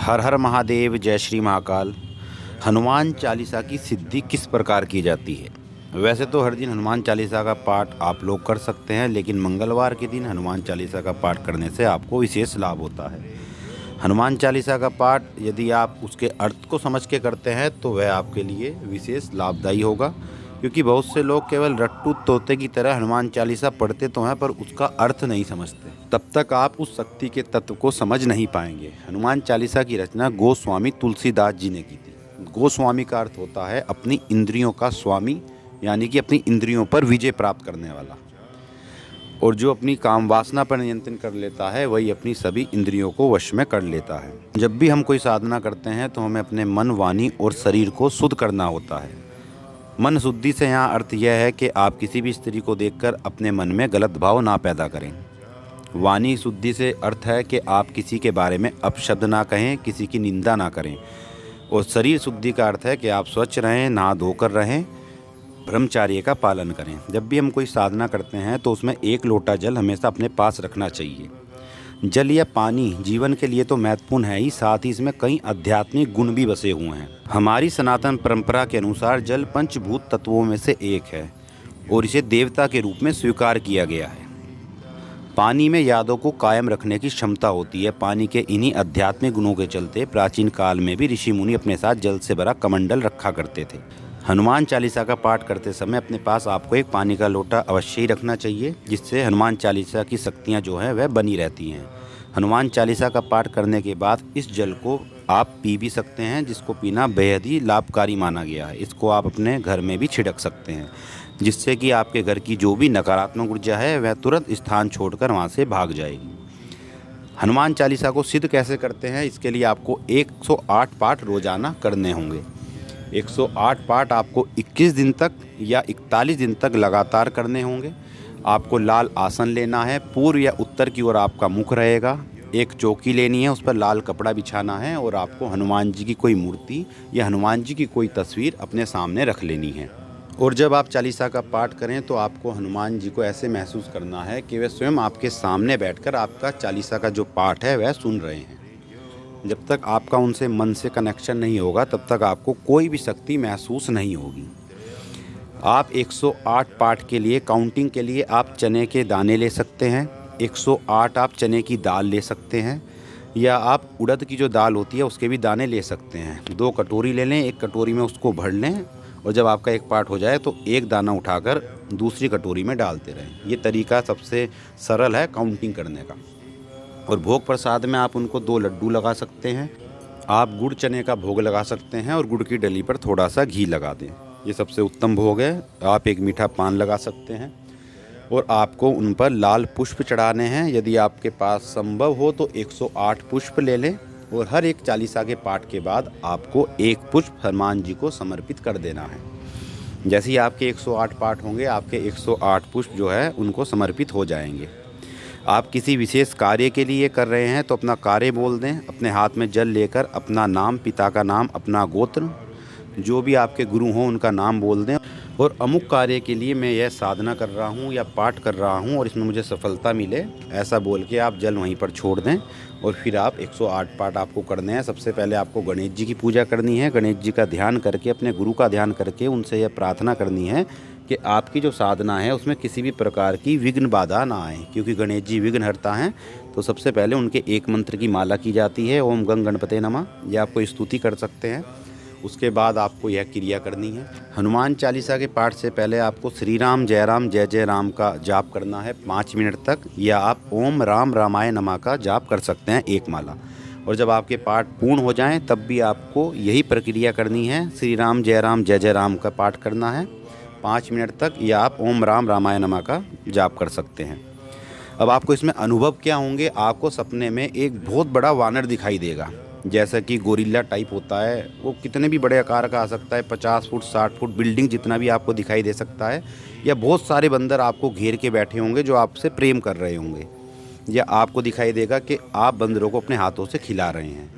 हर हर महादेव, जय श्री महाकाल। हनुमान चालीसा की सिद्धि किस प्रकार की जाती है? वैसे तो हर दिन हनुमान चालीसा का पाठ आप लोग कर सकते हैं, लेकिन मंगलवार के दिन हनुमान चालीसा का पाठ करने से आपको विशेष लाभ होता है। हनुमान चालीसा का पाठ यदि आप उसके अर्थ को समझ के करते हैं तो वह आपके लिए विशेष लाभदायी होगा, क्योंकि बहुत से लोग केवल रट्टू तोते की तरह हनुमान चालीसा पढ़ते तो हैं पर उसका अर्थ नहीं समझते। तब तक आप उस शक्ति के तत्व को समझ नहीं पाएंगे। हनुमान चालीसा की रचना गोस्वामी तुलसीदास जी ने की थी। गोस्वामी का अर्थ होता है अपनी इंद्रियों का स्वामी, यानी कि अपनी इंद्रियों पर विजय प्राप्त करने वाला। और जो अपनी काम वासना पर नियंत्रण कर लेता है वही अपनी सभी इंद्रियों को वश में कर लेता है। जब भी हम कोई साधना करते हैं तो हमें अपने मन, वाणी और शरीर को शुद्ध करना होता है। मन शुद्धि से यहाँ अर्थ यह है कि आप किसी भी स्त्री को देखकर अपने मन में गलत भाव ना पैदा करें। वाणी शुद्धि से अर्थ है कि आप किसी के बारे में अपशब्द ना कहें, किसी की निंदा ना करें। और शरीर शुद्धि का अर्थ है कि आप स्वच्छ रहें, नहा धोकर रहें, ब्रह्मचर्य का पालन करें। जब भी हम कोई साधना करते हैं तो उसमें 1 लोटा जल हमेशा अपने पास रखना चाहिए। जल या पानी जीवन के लिए तो महत्वपूर्ण है ही, साथ ही इसमें कई आध्यात्मिक गुण भी बसे हुए हैं। हमारी सनातन परंपरा के अनुसार जल पंचभूत तत्वों में से एक है और इसे देवता के रूप में स्वीकार किया गया है। पानी में यादों को कायम रखने की क्षमता होती है। पानी के इन्हीं आध्यात्मिक गुणों के चलते प्राचीन काल में भी ऋषि मुनि अपने साथ जल से भरा कमंडल रखा करते थे। हनुमान चालीसा का पाठ करते समय अपने पास आपको एक पानी का लोटा अवश्य ही रखना चाहिए, जिससे हनुमान चालीसा की शक्तियाँ जो हैं वह बनी रहती हैं। हनुमान चालीसा का पाठ करने के बाद इस जल को आप पी भी सकते हैं, जिसको पीना बेहद ही लाभकारी माना गया है। इसको आप अपने घर में भी छिड़क सकते हैं, जिससे कि आपके घर की जो भी नकारात्मक ऊर्जा है वह तुरंत स्थान छोड़कर वहाँ से भाग जाएगी। हनुमान चालीसा को सिद्ध कैसे करते हैं, इसके लिए आपको 108 पाठ रोजाना करने होंगे। 108 पाठ आपको 21 दिन तक या 41 दिन तक लगातार करने होंगे। आपको लाल आसन लेना है, पूर्व या उत्तर की ओर आपका मुख रहेगा। एक चौकी लेनी है, उस पर लाल कपड़ा बिछाना है और आपको हनुमान जी की कोई मूर्ति या हनुमान जी की कोई तस्वीर अपने सामने रख लेनी है। और जब आप चालीसा का पाठ करें तो आपको हनुमान जी को ऐसे महसूस करना है कि वे स्वयं आपके सामने बैठकर आपका चालीसा का जो पाठ है वह सुन रहे हैं। जब तक आपका उनसे मन से कनेक्शन नहीं होगा तब तक आपको कोई भी शक्ति महसूस नहीं होगी। आप 108 पाठ के लिए काउंटिंग के लिए आप चने के दाने ले सकते हैं। 108 आप चने की दाल ले सकते हैं, या आप उड़द की जो दाल होती है उसके भी दाने ले सकते हैं। 2 कटोरी ले लें, एक कटोरी में उसको भर लें और जब आपका एक पाठ हो जाए तो एक दाना उठाकर दूसरी कटोरी में डालते रहें। ये तरीका सबसे सरल है काउंटिंग करने का। और भोग प्रसाद में आप उनको 2 लड्डू लगा सकते हैं। आप गुड़ चने का भोग लगा सकते हैं और गुड़ की डली पर थोड़ा सा घी लगा दें, ये सबसे उत्तम भोग है। आप एक मीठा पान लगा सकते हैं और आपको उन पर लाल पुष्प चढ़ाने हैं। यदि आपके पास संभव हो तो 108 पुष्प ले लें और हर एक चालीसा के पाठ के बाद आपको 1 पुष्प हनुमान जी को समर्पित कर देना है। जैसे ही आपके 108 पाठ होंगे, आपके 108 पुष्प जो है उनको समर्पित हो जाएंगे। आप किसी विशेष कार्य के लिए कर रहे हैं तो अपना कार्य बोल दें। अपने हाथ में जल लेकर अपना नाम, पिता का नाम, अपना गोत्र, जो भी आपके गुरु हों उनका नाम बोल दें और अमुक कार्य के लिए मैं यह साधना कर रहा हूँ या पाठ कर रहा हूँ और इसमें मुझे सफलता मिले, ऐसा बोल के आप जल वहीं पर छोड़ दें। और फिर आप 108 पाठ आपको करने हैं। सबसे पहले आपको गणेश जी की पूजा करनी है। गणेश जी का ध्यान करके, अपने गुरु का ध्यान करके उनसे यह प्रार्थना करनी है कि आपकी जो साधना है उसमें किसी भी प्रकार की विघ्न बाधा ना आए, क्योंकि गणेश जी विघ्नहर्ता हैं। तो सबसे पहले उनके एक मंत्र की माला की जाती है, ओम गंग गणपते नमः। यह आपको स्तुति कर सकते हैं। उसके बाद आपको यह क्रिया करनी है। हनुमान चालीसा के पाठ से पहले आपको श्री राम जय जय राम का जाप करना है 5 मिनट तक, या आप ओम राम रामाय नमः का जाप कर सकते हैं 1 माला। और जब आपके पाठ पूर्ण हो जाएं तब भी आपको यही प्रक्रिया करनी है। श्री राम जय जय राम का पाठ करना है 5 मिनट तक, या आप ओम राम रामाय नमः का जाप कर सकते हैं। अब आपको इसमें अनुभव क्या होंगे, आपको सपने में एक बहुत बड़ा वानर दिखाई देगा, जैसा कि गोरिल्ला टाइप होता है। वो कितने भी बड़े आकार का आ सकता है, 50 फुट 60 फुट बिल्डिंग जितना भी आपको दिखाई दे सकता है। या बहुत सारे बंदर आपको घेर के बैठे होंगे जो आपसे प्रेम कर रहे होंगे, या आपको दिखाई देगा कि आप बंदरों को अपने हाथों से खिला रहे हैं।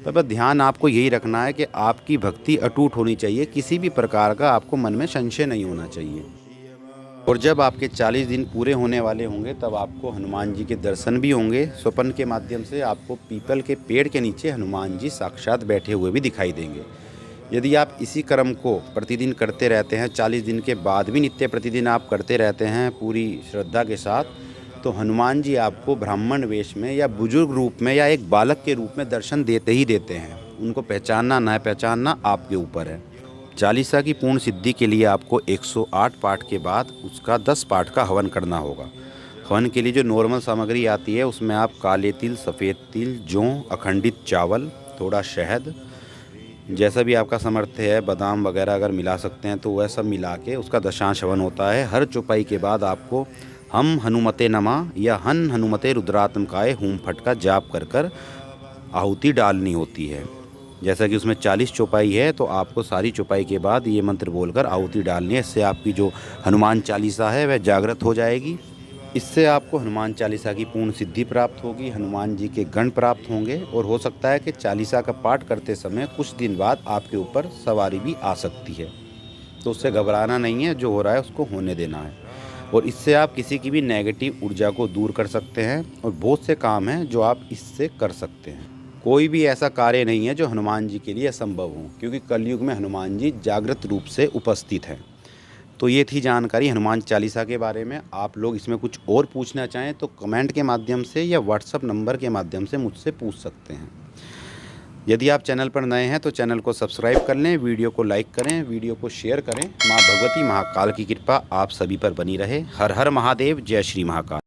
पर बस ध्यान आपको यही रखना है कि आपकी भक्ति अटूट होनी चाहिए, किसी भी प्रकार का आपको मन में संशय नहीं होना चाहिए। और जब आपके 40 दिन पूरे होने वाले होंगे तब आपको हनुमान जी के दर्शन भी होंगे। स्वप्न के माध्यम से आपको पीपल के पेड़ के नीचे हनुमान जी साक्षात बैठे हुए भी दिखाई देंगे। यदि आप इसी कर्म को प्रतिदिन करते रहते हैं, 40 दिन के बाद भी नित्य प्रतिदिन आप करते रहते हैं पूरी श्रद्धा के साथ, तो हनुमान जी आपको ब्राह्मण वेश में या बुजुर्ग रूप में या एक बालक के रूप में दर्शन देते ही देते हैं। उनको पहचानना न पहचानना आपके ऊपर है। चालीसा की पूर्ण सिद्धि के लिए आपको 108 पाठ के बाद उसका 10 पाठ का हवन करना होगा। हवन के लिए जो नॉर्मल सामग्री आती है उसमें आप काले तिल, सफ़ेद तिल, जौ, अखंडित चावल, थोड़ा शहद, जैसा भी आपका सामर्थ्य है, बादाम वगैरह अगर मिला सकते हैं तो वह सब मिला के उसका दशांश हवन होता है। हर चौपाई के बाद आपको हम हनुमते नमः या हन हनुमते रुद्रात्मकाय होम फट का जाप कर कर आहुति डालनी होती है। जैसा कि उसमें 40 चौपाई है तो आपको सारी चौपाई के बाद ये मंत्र बोलकर आहुति डालनी है। इससे आपकी जो हनुमान चालीसा है वह जागृत हो जाएगी। इससे आपको हनुमान चालीसा की पूर्ण सिद्धि प्राप्त होगी, हनुमान जी के गण प्राप्त होंगे और हो सकता है कि चालीसा का पाठ करते समय कुछ दिन बाद आपके ऊपर सवारी भी आ सकती है। तो उससे घबराना नहीं है, जो हो रहा है उसको होने देना है। और इससे आप किसी की भी नेगेटिव ऊर्जा को दूर कर सकते हैं और बहुत से काम हैं जो आप इससे कर सकते हैं। कोई भी ऐसा कार्य नहीं है जो हनुमान जी के लिए असंभव हो, क्योंकि कलयुग में हनुमान जी जागृत रूप से उपस्थित हैं। तो ये थी जानकारी हनुमान चालीसा के बारे में। आप लोग इसमें कुछ और पूछना चाहें तो कमेंट के माध्यम से या व्हाट्सअप नंबर के माध्यम से मुझसे पूछ सकते हैं। यदि आप चैनल पर नए हैं तो चैनल को सब्सक्राइब कर लें, वीडियो को लाइक करें, वीडियो को शेयर करें। माँ भगवती महाकाल की कृपा आप सभी पर बनी रहे। हर हर महादेव, जय श्री महाकाल।